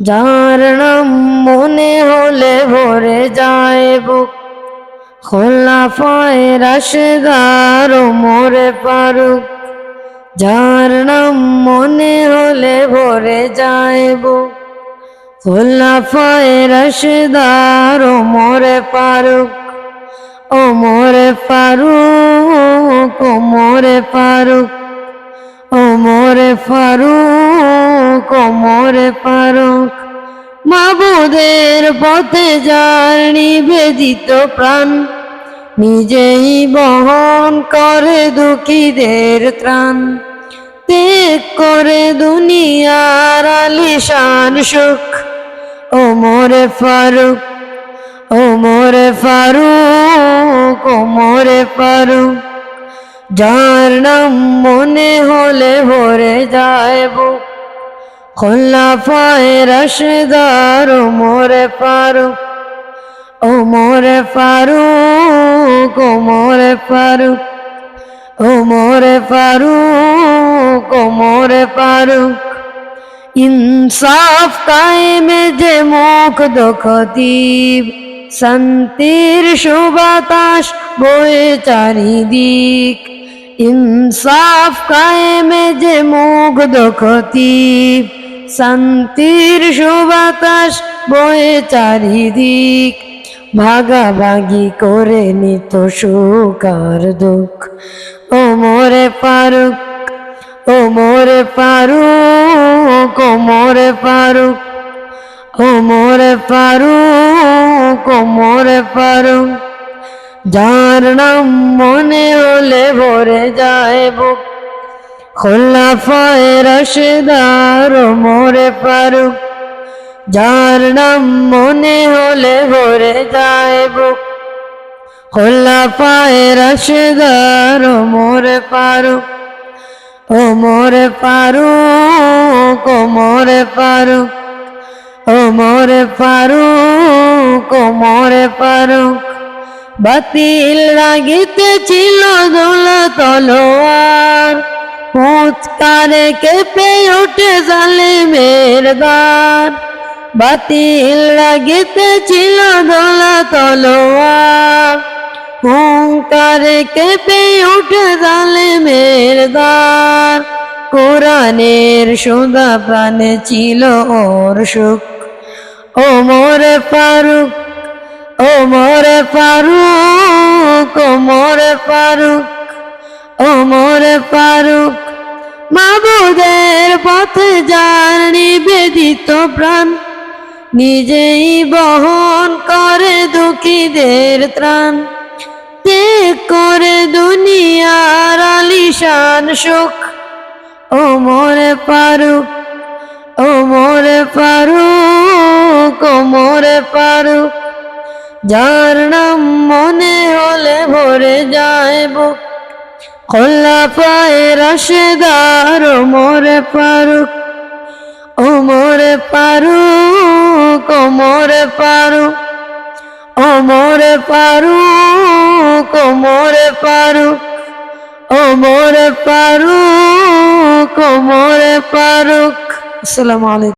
যার নাম মনে হলে ভরে যায় বুক, খোলাফায়ে রাশেদার ওমরে ফারুক। যার নাম মনে হলে ভরে যায় বুক, খোলাফায়ে রাশেদার ওমরে ফারুক। ওমরে ফারুক, ওমরে ফারুক, ওমরে ফারুক, ওমরে ফারুক। মাবুদের পথে যার নিবেদিত প্রাণ, নিজেই বহন করে দুঃখীদের ত্রাণ। ত্যাগ করে দুনিয়ার আলিশান সুখ, ওমরে ফারুক, ওমরে ফারুক, ওমরে ফারুক। যার নাম মনে হলে ভরে যায় বুক, খোলাফায়ে রাশেদার ওমরে ফারুক। ওমরে ফারুক, ওমরে ফারুক, ওমরে ফারুক, ওমরে ফারুক। ইনসাফ কায়েমে যে মুগ্ধ খতিব, শান্তির সুবাতাস বয়ে চারিদিক। ইনসাফ কায়েমে যে মুগ্ধ খতিব, শান্তির সুবাতাস বয়ে চারিদিক। ভাগাভাগি করে নিত সুখ আর দুঃখ, ওমরে ফারুক, ওমরে ফারুক, ওমরে ফারুক, ওমরে ফারুক, ওমরে ফারুক। যার নাম মনে হলে ভরে যায় বুক, খোলাফায়ে রাশেদার ওমরে ফারুক। যার নাম মনে হলে ভরে যায় বুক, খোলাফায়ে রাশেদার ওমরে ফারুক। ওমরে ফারুক, ওমরে ফারুক, ওমরে ফারুক, ওমরে ফারুক। বাতিল লাগিতেছিল দোলা তলোয়ার, ফুৎকারে কেঁপে ওঠে জালিমের দ্বার। বাতিল লাগিতেছিল দোলা তলোয়ার, হুঙ্কারে কেঁপে ওঠে জালিমের দ্বার। কোরআনের সুধা প্রাণে ছিল ওর সুখ, ওমরে ফারুক, ওমরে ফারুক, ওমরে ফারুক, ওমরে ফারুক। মাবুদের পথে যার নিবেদিত প্রাণ, নিজেই বহন করে দুঃখীদের ত্রাণ। ত্যাগ করে দুনিয়ার আলিশান সুখ, ওমরে ফারুক, ওমরে ফারুক, ওমরে ফারুক। যার নাম মনে হলে ভরে যায় বুক, খোলাফায়ে রাশেদার ওমরে ফারুক। ওমরে ফারুক, ওমরে ফারুক, ওমরে ফারুক, ওমরে ফারুক, ওমরে ফারুক, ওমরে ফারুক। আসসালামু আলাইকুম।